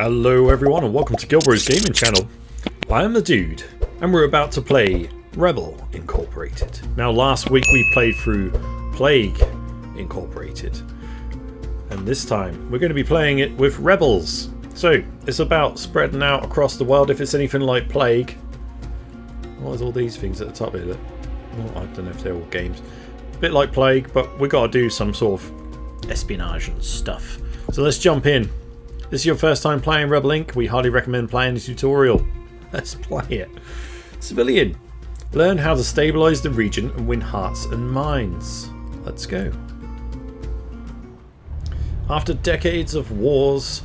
Hello everyone and welcome to GilBroz gaming channel. I am the dude and we're about to play Rebel Incorporated. Now last week we played through Plague Incorporated and this time we're going to be playing it with Rebels. So it's about spreading out across the world if it's anything like Plague. Well, there's all these things at the top here. Well, I don't know if they're all games. A bit like Plague, but we got to do some sort of espionage and stuff. So let's jump in. This is your first time playing Rebel Inc. We highly recommend playing the tutorial. Let's play it. Civilian. Learn how to stabilise the region and win hearts and minds. Let's go. After decades of wars,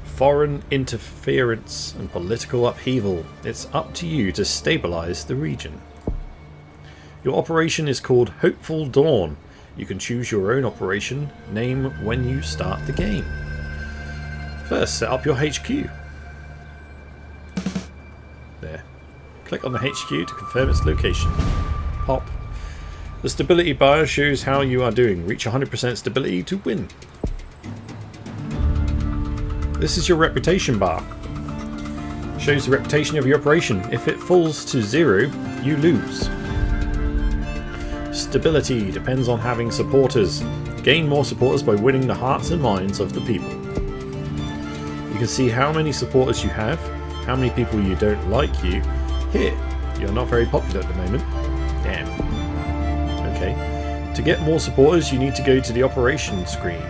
foreign interference and political upheaval, it's up to you to stabilise the region. Your operation is called Hopeful Dawn. You can choose your own operation name when you start the game. First, set up your HQ. There. Click on the HQ to confirm its location. Pop. The stability bar shows how you are doing. Reach 100% stability to win. This is your reputation bar. Shows the reputation of your operation. If it falls to 0, you lose. Stability depends on having supporters. Gain more supporters by winning the hearts and minds of the people. You can see how many supporters you have, how many people you don't like you. Here, you're not very popular at the moment. Damn. Okay. To get more supporters, you need to go to the operation screen.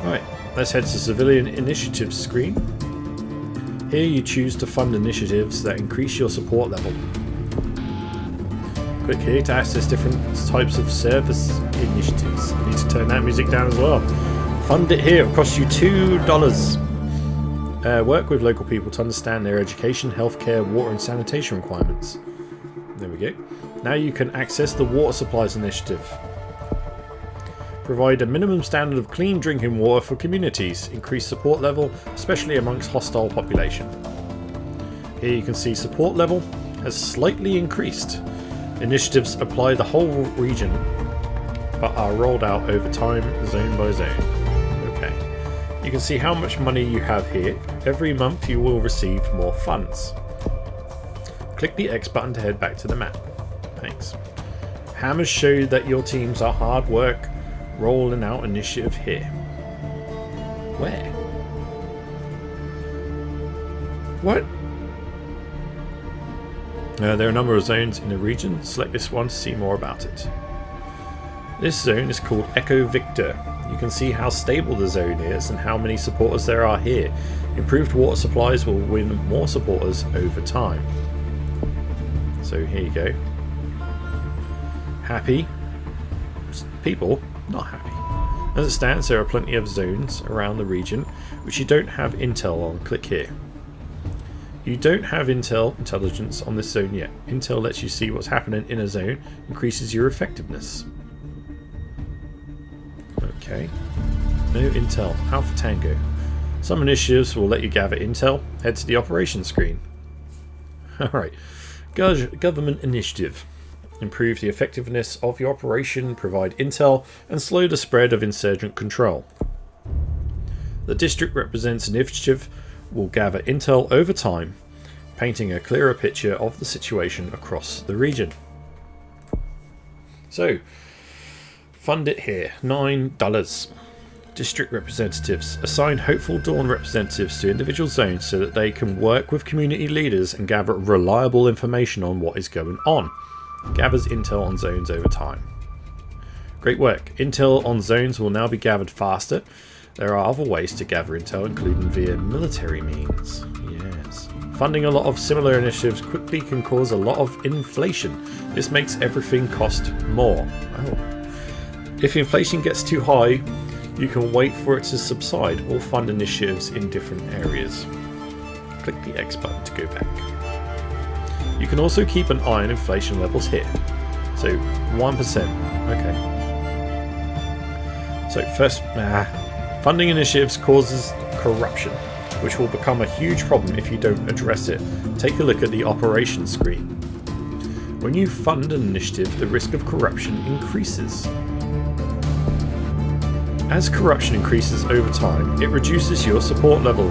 Right, let's head to civilian initiatives screen. Here you choose to fund initiatives that increase your support level. Click here to access different types of service initiatives. You need to turn that music down as well. Fund it here. It costs you $2. Work with local people to understand their education, healthcare, water and sanitation requirements. There we go. Now you can access the water supplies initiative. Provide a minimum standard of clean drinking water for communities. Increase support level, especially amongst hostile population. Here you can see support level has slightly increased. Initiatives apply the whole region but are rolled out over time, zone by zone. Okay. You can see how much money you have here. Every month you will receive more funds. Click the X button to head back to the map. Thanks. Hammers show that your teams are hard work. Rolling out initiative here. Where? What? There are a number of zones in the region. Select this one to see more about it. This zone is called Echo Victor. You can see how stable the zone is and how many supporters there are here. Improved water supplies will win more supporters over time. So here you go. Happy people, not happy. As it stands, there are plenty of zones around the region which you don't have intel on. Click here. You don't have intelligence on this zone yet. Intel lets you see what's happening in a zone, increases your effectiveness. Okay. No intel. Alpha Tango. Some initiatives will let you gather intel. Head to the operation screen. Alright. Government initiative. Improve the effectiveness of your operation, provide intel, and slow the spread of insurgent control. The district represents initiative will gather intel over time, painting a clearer picture of the situation across the region. So, fund it here, $9. District representatives. Assign Hopeful Dawn representatives to individual zones so that they can work with community leaders and gather reliable information on what is going on. Gathers intel on zones over time. Great work. Intel on zones will now be gathered faster. There are other ways to gather intel, including via military means. Yes. Funding a lot of similar initiatives quickly can cause a lot of inflation. This makes everything cost more. Oh. If inflation gets too high, you can wait for it to subside or fund initiatives in different areas. Click the X button to go back. You can also keep an eye on inflation levels here. So 1%. Okay. So first, funding initiatives causes corruption, which will become a huge problem if you don't address it. Take a look at the operations screen. When you fund an initiative, the risk of corruption increases. As corruption increases over time, it reduces your support level.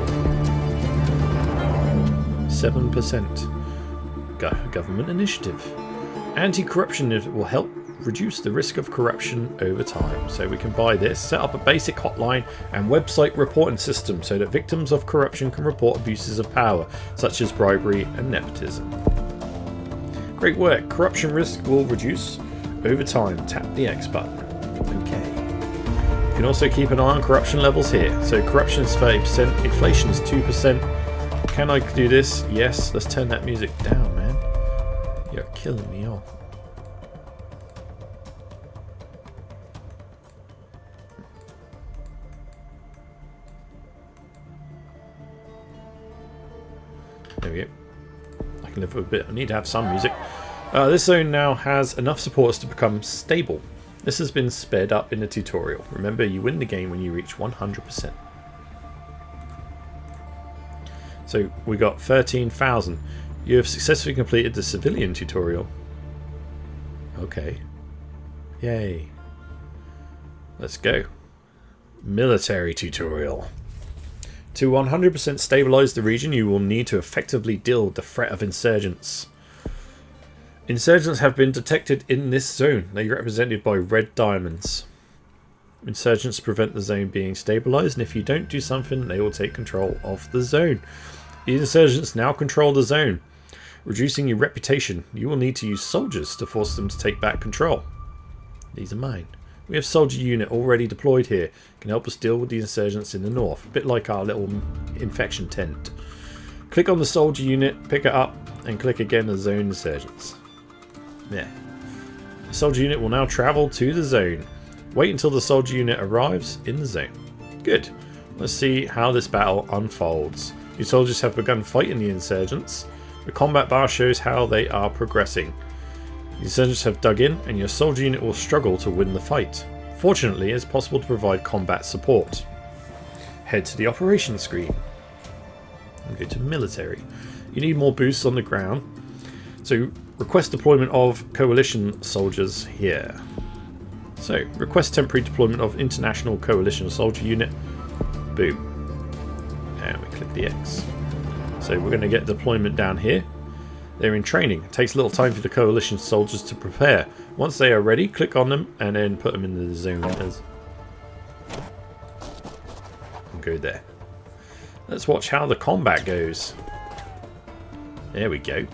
7%. Government initiative. Anti-corruption will help reduce the risk of corruption over time. So we can buy this, set up a basic hotline and website reporting system so that victims of corruption can report abuses of power, such as bribery and nepotism. Great work. Corruption risk will reduce over time. Tap the X button. Okay. You can also keep an eye on corruption levels here. So corruption is 30%, inflation is 2%. Can I do this? Yes. Let's turn that music down, man. You're killing me off. There we go. I can live with a bit. I need to have some music. This zone now has enough supports to become stable. This has been sped up in the tutorial. Remember, you win the game when you reach 100%. So we got 13,000. You have successfully completed the civilian tutorial. Okay. Yay. Let's go. Military tutorial. To 100% stabilize the region, you will need to effectively deal with the threat of insurgents. Insurgents have been detected in this zone. They are represented by red diamonds. Insurgents prevent the zone being stabilized, and if you don't do something, they will take control of the zone. The insurgents now control the zone, reducing your reputation. You will need to use soldiers to force them to take back control. These are mine. We have soldier unit already deployed here. Can help us deal with the insurgents in the north. A bit like our little infection tent. Click on the soldier unit, pick it up, and click again the zone insurgents. Yeah. The soldier unit will now travel to the zone. Wait until the soldier unit arrives in the zone. Good. Let's see how this battle unfolds. Your soldiers have begun fighting the insurgents. The combat bar shows how they are progressing. The insurgents have dug in, and your soldier unit will struggle to win the fight. Fortunately, it's possible to provide combat support. Head to the operations screen. And go to military. You need more boosts on the ground. So request deployment of coalition soldiers here. So request temporary deployment of international coalition soldier unit. Boom. And we click the X. So we're going to get deployment down here. They're in training. It takes a little time for the coalition soldiers to prepare. Once they are ready, click on them and then put them in the zone and go there. Let's watch how the combat goes. There we go.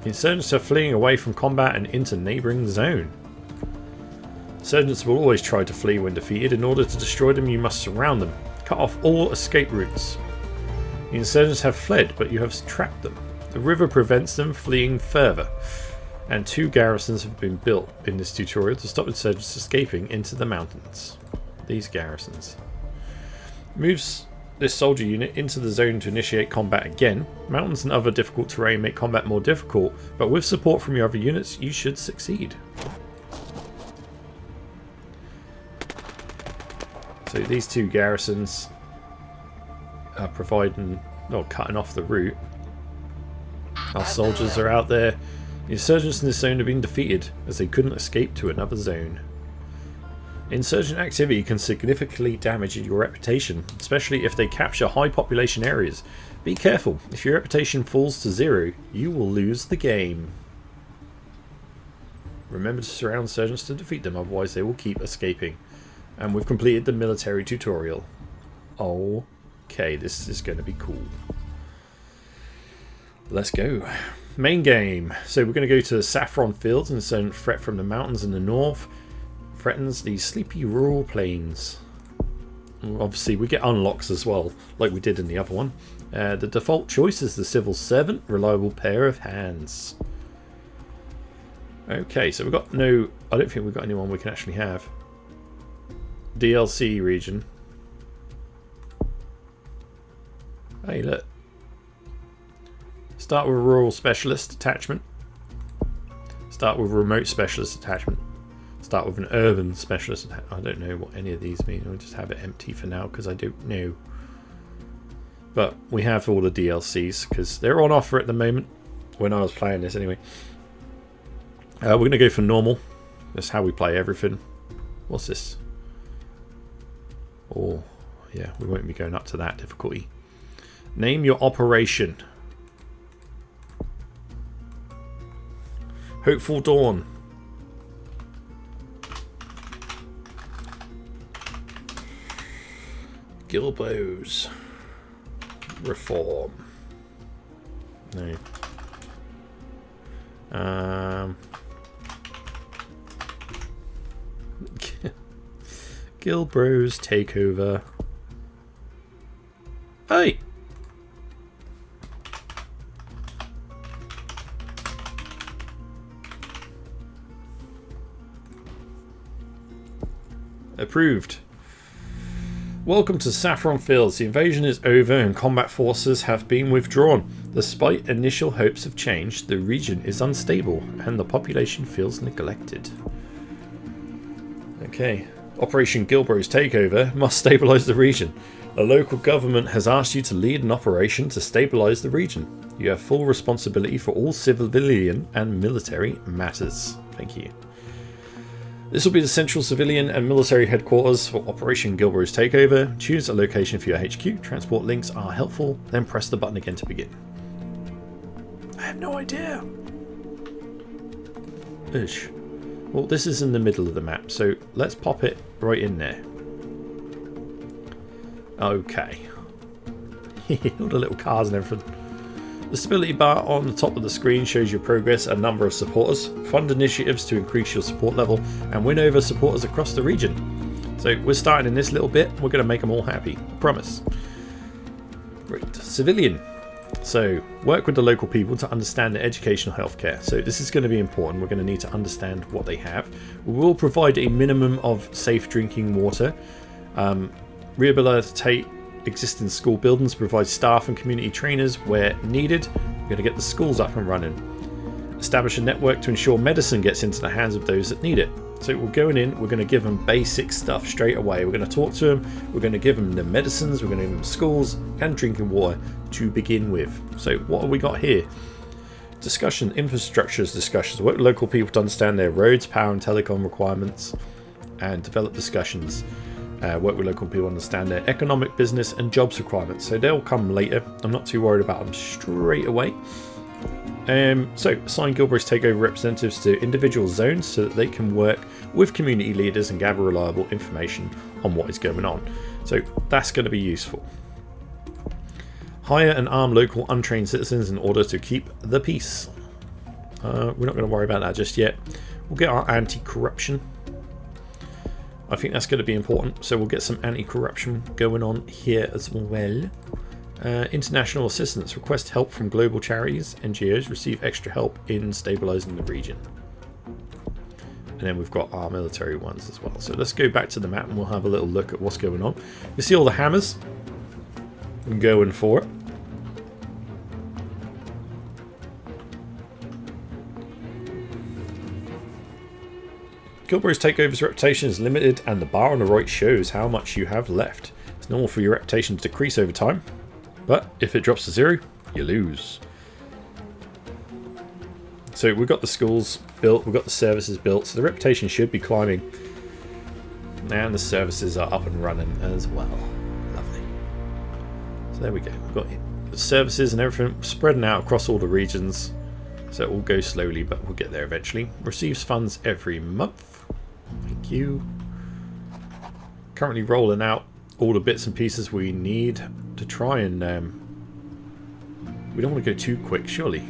The insurgents are fleeing away from combat and into neighbouring zone. Insurgents will always try to flee when defeated. In order to destroy them, you must surround them. Cut off all escape routes. The insurgents have fled, but you have trapped them. The river prevents them fleeing further, and 2 garrisons have been built in this tutorial to stop insurgents escaping into the mountains. These garrisons. Moves this soldier unit into the zone to initiate combat again. Mountains and other difficult terrain make combat more difficult, but with support from your other units, you should succeed. So these 2 garrisons are providing, or cutting off the route. Our soldiers are out there. The insurgents in this zone have been defeated as they couldn't escape to another zone. Insurgent activity can significantly damage your reputation, especially if they capture high population areas. Be careful, if your reputation falls to 0, you will lose the game. Remember to surround insurgents to defeat them, otherwise they will keep escaping. And we've completed the military tutorial. Okay, this is going to be cool. Let's go. Main game. So we're going to go to the Saffron fields and send threat from the mountains in the north. Threatens the sleepy rural plains. Obviously we get unlocks as well, like we did in the other one. The default choice is the civil servant, reliable pair of hands. Okay, so we've got no... I don't think we've got anyone we can actually have. DLC region. Hey, look. Start with a rural specialist attachment. Start with a remote specialist attachment. Start with an urban specialist attachment. I don't know what any of these mean. I'll just have it empty for now because I don't know. But we have all the DLCs because they're on offer at the moment when I was playing this anyway. We're going to go for normal. That's how we play everything. What's this? Or, yeah, we won't be going up to that difficulty. Name your operation. Hopeful Dawn. GilBroz. Reform. No. GilBroz takeover. Hey! Approved. Welcome to Saffron Fields. The invasion is over and combat forces have been withdrawn. Despite initial hopes of change, the region is unstable and the population feels neglected. Okay. Operation GilBroz Takeover must stabilise the region. A local government has asked you to lead an operation to stabilise the region. You have full responsibility for all civilian and military matters. Thank you. This will be the central civilian and military headquarters for Operation GilBroz Takeover. Choose a location for your HQ. Transport links are helpful. Then press the button again to begin. I have no idea. Ish. Well, this is in the middle of the map, so let's pop it right in there. Okay. All the little cars and everything. The stability bar on the top of the screen shows your progress and number of supporters. Fund initiatives to increase your support level and win over supporters across the region. So we're starting in this little bit. We're going to make them all happy. Promise. Right. Civilian. So work with the local people to understand their educational healthcare. So this is going to be important. We're going to need to understand what they have. We will provide a minimum of safe drinking water. Rehabilitate existing school buildings, provide staff and community trainers where needed. We're going to get the schools up and running. Establish a network to ensure medicine gets into the hands of those that need it. So we're going in, we're going to give them basic stuff straight away. We're going to talk to them, we're going to give them the medicines, we're going to give them schools and drinking water to begin with. So what have we got here? Discussion, infrastructures discussions. Work with local people to understand their roads, power and telecom requirements and develop discussions. Work with local people to understand their economic, business and jobs requirements. So they'll come later. I'm not too worried about them straight away. So assign GilBroz Takeover representatives to individual zones so that they can work with community leaders and gather reliable information on what is going on. So that's going to be useful. Hire and arm local untrained citizens in order to keep the peace. We're not going to worry about that just yet. We'll get our anti-corruption. I think that's going to be important. So we'll get some anti-corruption going on here as well. International assistance. Request help from global charities, NGOs. Receive extra help in stabilising the region. And then we've got our military ones as well. So let's go back to the map and we'll have a little look at what's going on. You see all the hammers? I'm going for it. GilBroz Takeover's reputation is limited and the bar on the right shows how much you have left. It's normal for your reputation to decrease over time, but if it drops to 0, you lose. So we've got the schools built, we've got the services built, so the reputation should be climbing. And the services are up and running as well. Lovely. So there we go. We've got the services and everything spreading out across all the regions. So it will go slowly, but we'll get there eventually. Receives funds every month. Thank you. Currently rolling out all the bits and pieces we need to try and... we don't want to go too quick, surely.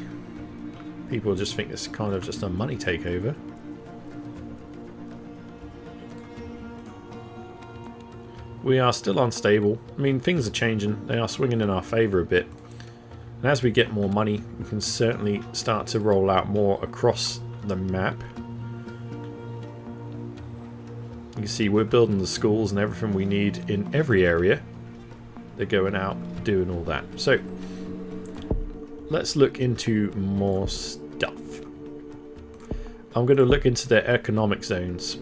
People just think it's kind of just a money takeover. We are still unstable. I mean, things are changing. They are swinging in our favour a bit. And as we get more money, we can certainly start to roll out more across the map. You can see we're building the schools and everything we need in every area. They're going out doing all that. So let's look into more stuff. I'm going to look into their economic zones.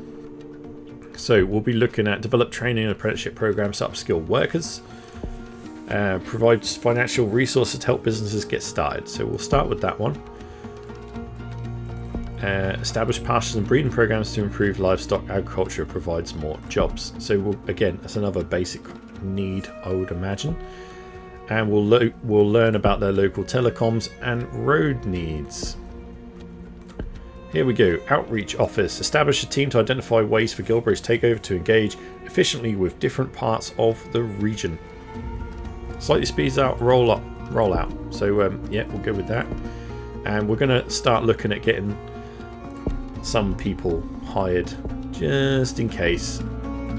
So we'll be looking at develop training and apprenticeship programs to upskill workers. Provides financial resources to help businesses get started. So we'll start with that one. Establish pastures and breeding programs to improve livestock agriculture, provides more jobs. So again, that's another basic need, I would imagine. And we'll learn about their local telecoms and road needs. Here we go. Outreach office. Establish a team to identify ways for GilBroz takeover to engage efficiently with different parts of the region. Slightly speeds out roll out. So yeah, we'll go with that. And we're going to start looking at getting some people hired just in case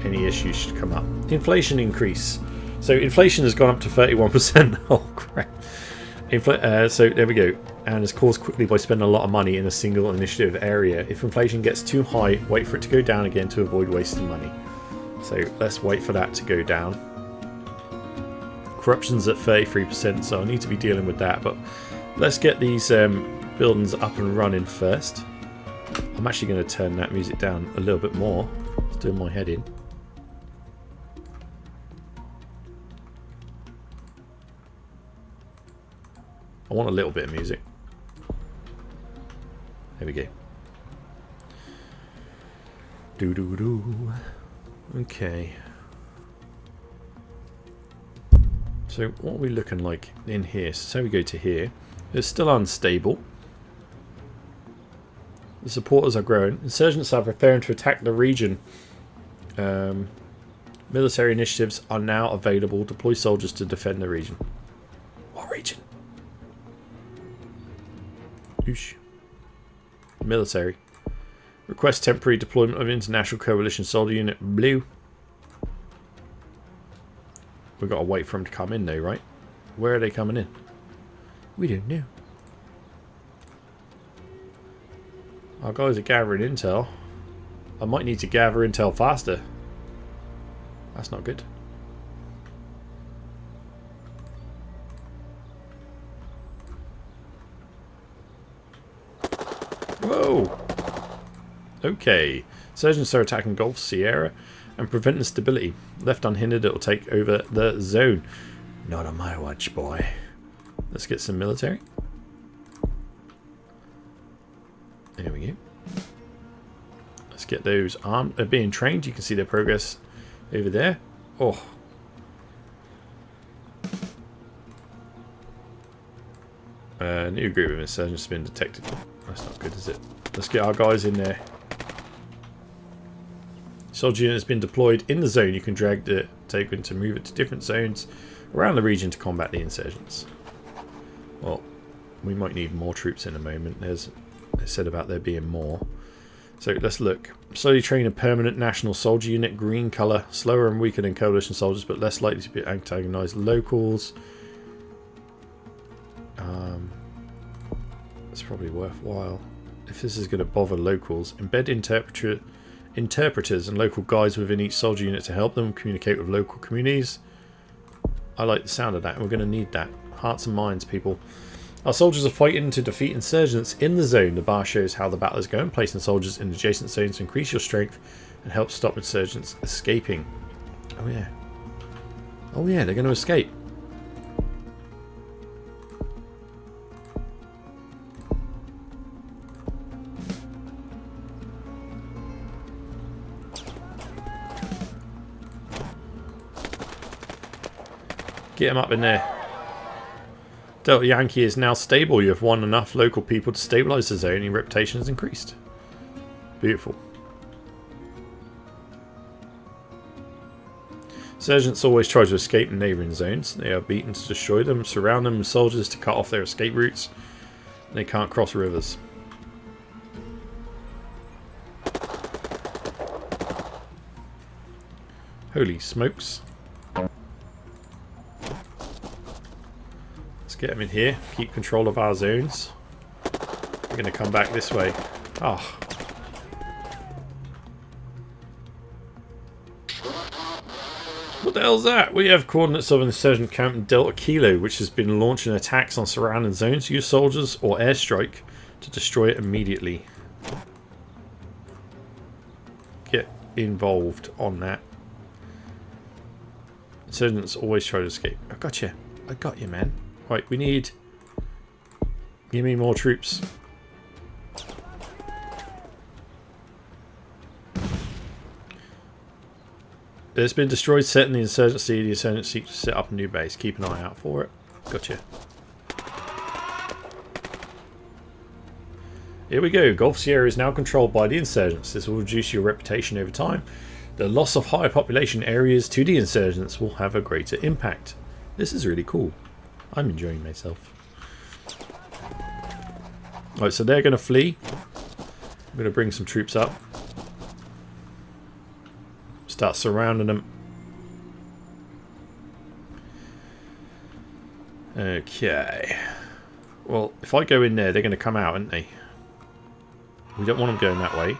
any issues should come up. Inflation increase. So inflation has gone up to 31%. Oh crap. So there we go. And is caused quickly by spending a lot of money in a single initiative area. If inflation gets too high, wait for it to go down again to avoid wasting money. So let's wait for that to go down. Corruption's at 33%, so I need to be dealing with that. But let's get these buildings up and running first. I'm actually going to turn that music down a little bit more. It's doing my head in. I want a little bit of music. There we go. Doo-doo-doo. Okay. So what are we looking like in here? So we go to here. It's still unstable. The supporters are growing. Insurgents are preparing to attack the region. Military initiatives are now available. Deploy soldiers to defend the region. What region? Oosh. Military. Request temporary deployment of International Coalition Soldier Unit Blue. We've got to wait for them to come in though, right? Where are they coming in? We don't know. Our guys are gathering intel. I might need to gather intel faster. That's not good. Whoa! Okay. Insurgents are attacking Gulf Sierra and preventing stability. Left unhindered, it will take over the zone. Not on my watch, boy. Let's get some military. There we go. Let's get those armed. They're being trained. You can see their progress over there. Oh. New group of insurgents has been detected. That's not good, is it? Let's get our guys in there. Soldier unit has been deployed in the zone. You can drag the token to move it to different zones around the region to combat the insurgents. Well, we might need more troops in a moment. They said about there being more. So let's look. Slowly train a permanent national soldier unit. Green colour. Slower and weaker than coalition soldiers, but less likely to be antagonized locals. It's probably worthwhile. If this is going to bother locals, embed interpreters and local guides within each soldier unit to help them communicate with local communities. I like the sound of that, and we're going to need that. Hearts and minds, people. Our soldiers are fighting to defeat insurgents in the zone. The bar shows how the battle is going, placing soldiers in adjacent zones to increase your strength and help stop insurgents escaping. Oh yeah. Oh yeah, they're going to escape. Get him up in there. Delta Yankee is now stable. You have won enough local people to stabilise the zone and your reputation has increased. Beautiful. Insurgents always try to escape in neighbouring zones. They are beaten to destroy them, surround them with soldiers to cut off their escape routes. They can't cross rivers. Holy smokes. Get them in here, keep control of our zones. We're going to come back this way. Oh. What the hell's that? We have coordinates of an insurgent camp in Delta Kilo, which has been launching attacks on surrounding zones. Use soldiers or airstrike to destroy it immediately. Get involved on that. Insurgents always try to escape. I got you. I got you, man. Right, we need... Give me more troops. It's been destroyed. Setting the insurgency. The insurgents seek to set up a new base. Keep an eye out for it. Gotcha. Here we go. Gulf Sierra is now controlled by the insurgents. This will reduce your reputation over time. The loss of high population areas to the insurgents will have a greater impact. This is really cool. I'm enjoying myself. Alright, so they're going to flee. I'm going to bring some troops up. Start surrounding them. Okay. Well, if I go in there, they're going to come out, aren't they? We don't want them going that way.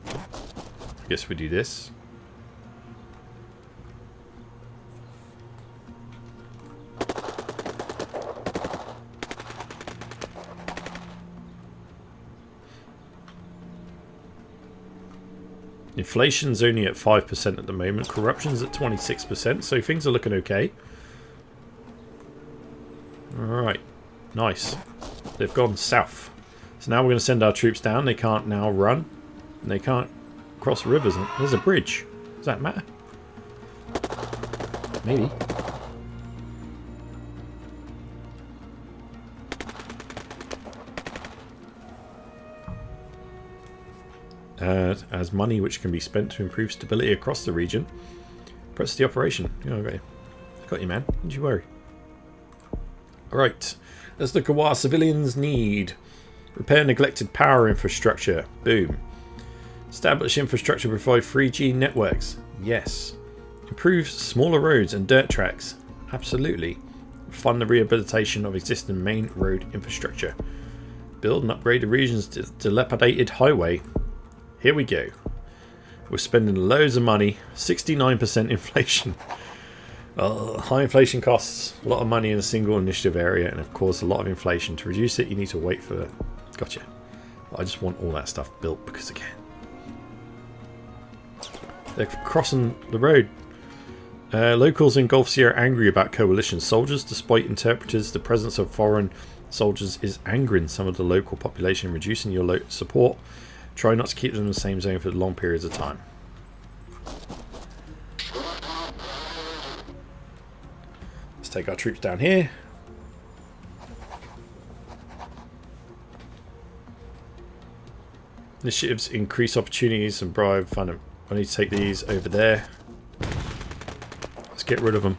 I guess we do this. Inflation's only at 5% at the moment. Corruption's at 26%, so things are looking okay. Alright. Nice. They've gone south. So now we're going to send our troops down. They can't now run. And they can't cross rivers. There's a bridge. Does that matter? Maybe. As money which can be spent to improve stability across the region. Press the operation. Yeah, okay. Got you, man. Don't you worry. Alright. Let's look at what our civilians need. Repair neglected power infrastructure. Boom. Establish infrastructure to provide 3G networks. Yes. Improve smaller roads and dirt tracks. Absolutely. Fund the rehabilitation of existing main road infrastructure. Build and upgrade the region's dilapidated highway. Here we go. We're spending loads of money. 69% inflation. High inflation costs a lot of money in a single initiative area, and of course a lot of inflation. To reduce it, you need to wait for... Gotcha. I just want all that stuff built because again, they're crossing the road. Locals in Gulf Sierra are angry about coalition soldiers. Despite interpreters, the presence of foreign soldiers is angering some of the local population, reducing your support. Try not to keep them in the same zone for long periods of time. Let's take our troops down here. Initiatives increase opportunities and bribe fun. I need to take these over there. Let's get rid of them.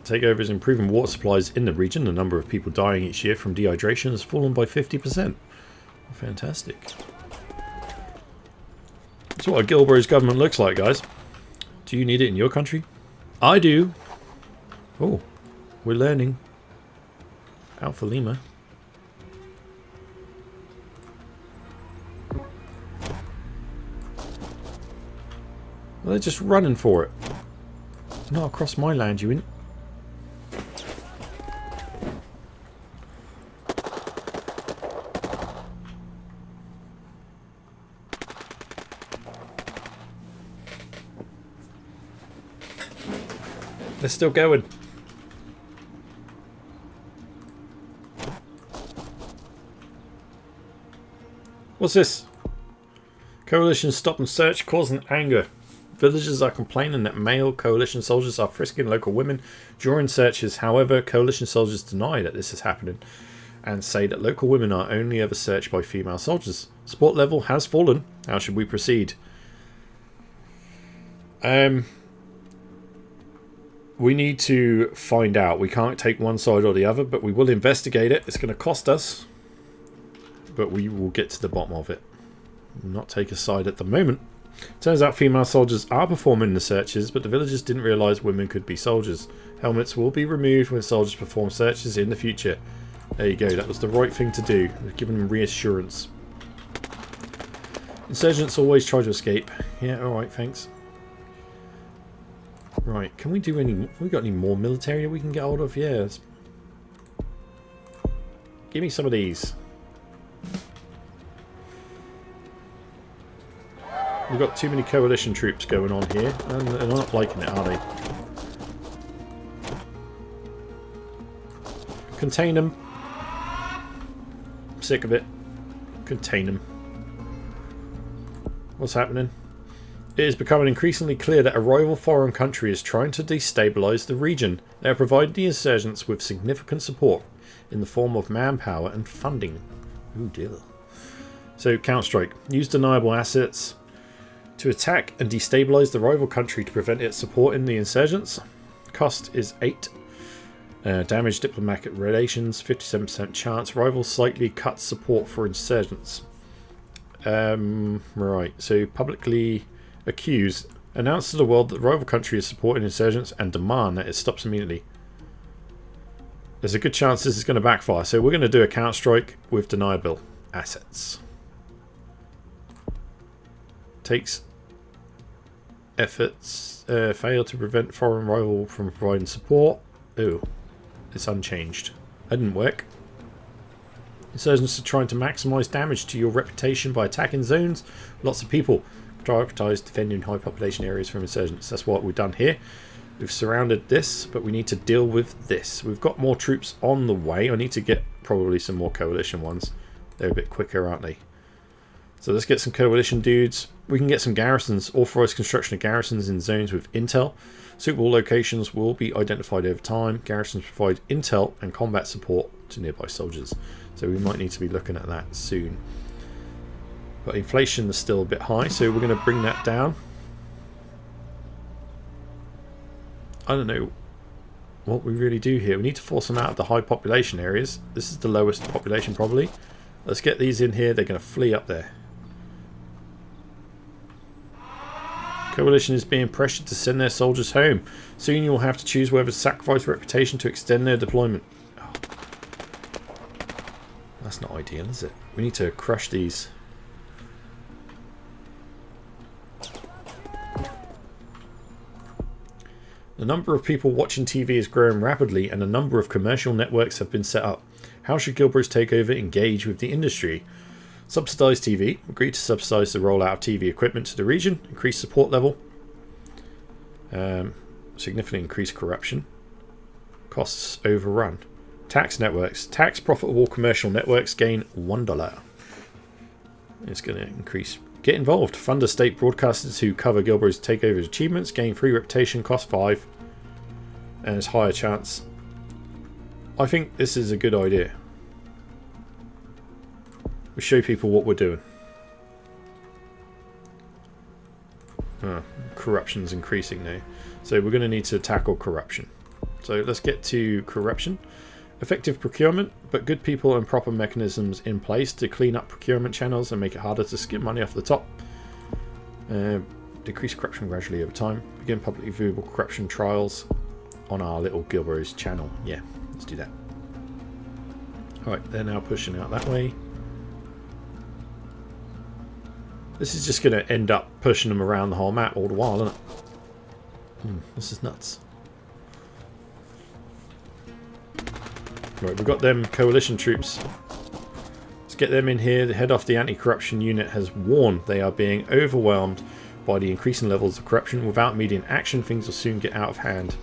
Takeover is improving water supplies in the region. The number of people dying each year from dehydration has fallen by 50%. Fantastic. That's what a GilBroz government looks like, guys. Do you need it in your country? I do. Oh, we're learning. Alpha Lima. Well, they're just running for it. Not across my land, you in. They're still going. What's this? Coalition stop and search causing anger. Villagers are complaining that male coalition soldiers are frisking local women during searches. However, coalition soldiers deny that this is happening and say that local women are only ever searched by female soldiers. Support level has fallen. How should we proceed? We need to find out. We can't take one side or the other, but we will investigate it. It's going to cost us, but we will get to the bottom of it. Not take a side at the moment. Turns out female soldiers are performing the searches, but the villagers didn't realise women could be soldiers. Helmets will be removed when soldiers perform searches in the future. There you go. That was the right thing to do. We're giving them reassurance. Insurgents always try to escape. Yeah, alright, thanks. Right, can we do any... We got any more military we can get hold of? Yeah. Give me some of these. We've got too many coalition troops going on here, and they're not liking it, are they? Contain them. Sick of it. Contain them. What's happening? It is becoming increasingly clear that a rival foreign country is trying to destabilise the region. They are providing the insurgents with significant support in the form of manpower and funding. Ooh, dear. So, Counter-Strike. Use deniable assets to attack and destabilise the rival country to prevent its supporting the insurgents. Cost is 8. Damage diplomatic relations, 57% chance. Rival slightly cuts support for insurgents. Right, so publicly accuse. Announce to the world that the rival country is supporting insurgents and demand that it stops immediately. There's a good chance this is going to backfire, so we're going to do a counter-strike with deniable assets. Takes efforts fail to prevent foreign rival from providing support. Ooh, it's unchanged. That didn't work. Insurgents are trying to maximise damage to your reputation by attacking zones. Lots of people prioritise defending high population areas from insurgents. That's what we've done here. We've surrounded this, but we need to deal with this. We've got more troops on the way. I need to get probably some more coalition ones. They're a bit quicker, aren't they? So let's get some coalition dudes. We can get some garrisons. Authorised construction of garrisons in zones with intel. Suitable locations will be identified over time. Garrisons provide intel and combat support to nearby soldiers. So we might need to be looking at that soon. But inflation is still a bit high, so we're going to bring that down. I don't know what we really do here. We need to force them out of the high population areas. This is the lowest population probably. Let's get these in here. They're going to flee up there. Coalition is being pressured to send their soldiers home. Soon you will have to choose whether to sacrifice reputation to extend their deployment. Oh. That's not ideal, is it? We need to crush these. The number of people watching TV is growing rapidly and a number of commercial networks have been set up. How should GilBroz takeover engage with the industry? Subsidise TV. Agree to subsidise the rollout of TV equipment to the region. Increase support level. Significantly increase corruption. Costs overrun. Tax networks. Tax profitable commercial networks gain $1. It's going to increase. Get involved. Fund state broadcasters who cover GilBroz takeover achievements. Gain free reputation. Cost 5. And it's higher chance. I think this is a good idea. We show people what we're doing. Corruption's increasing now. So we're going to need to tackle corruption. So let's get to corruption. Effective procurement, but good people and proper mechanisms in place to clean up procurement channels and make it harder to skip money off the top. Decrease corruption gradually over time. Begin publicly viewable corruption trials on our little GilBroz channel. Yeah, let's do that. Alright, they're now pushing out that way. This is just going to end up pushing them around the whole map all the while, isn't it? This is nuts. Right, we've got them coalition troops. Let's get them in here. The head of the anti-corruption unit has warned they are being overwhelmed by the increasing levels of corruption. Without immediate action, things will soon get out of hand.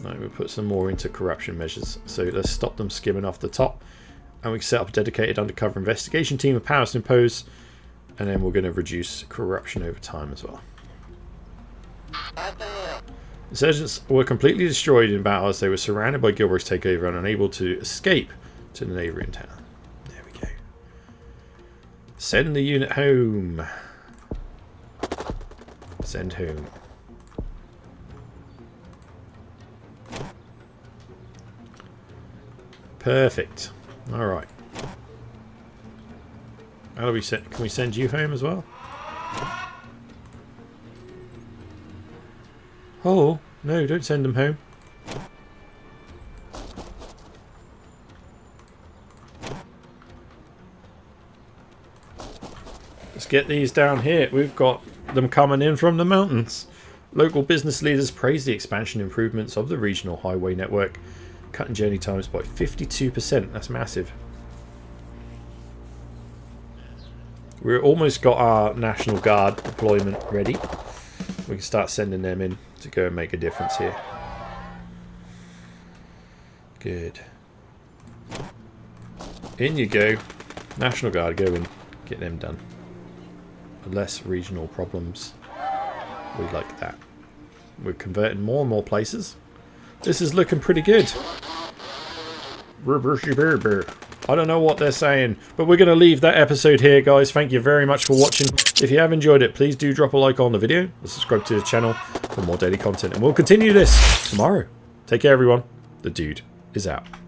Right, we'll put some more into corruption measures. So let's stop them skimming off the top. And we can set up a dedicated undercover investigation team of powers to impose. And then we're going to reduce corruption over time as well. Insurgents were completely destroyed in battle as they were surrounded by GilBroz takeover and unable to escape to the neighbouring town. There we go. Send the unit home. Send home. Perfect. Alright. How do we send? Can we send you home as well? Oh, no, don't send them home. Let's get these down here. We've got them coming in from the mountains. Local business leaders praise the expansion improvements of the regional highway network, cutting journey times by 52%. That's massive. We've almost got our National Guard deployment ready. We can start sending them in to go and make a difference here. Good. In you go. National Guard, go and get them done. Less regional problems. We like that. We're converting more and more places. This is looking pretty good. I don't know what they're saying, but we're going to leave that episode here, guys. Thank you very much for watching. If you have enjoyed it, please do drop a like on the video and subscribe to the channel for more daily content. And we'll continue this tomorrow. Take care, everyone. The dude is out.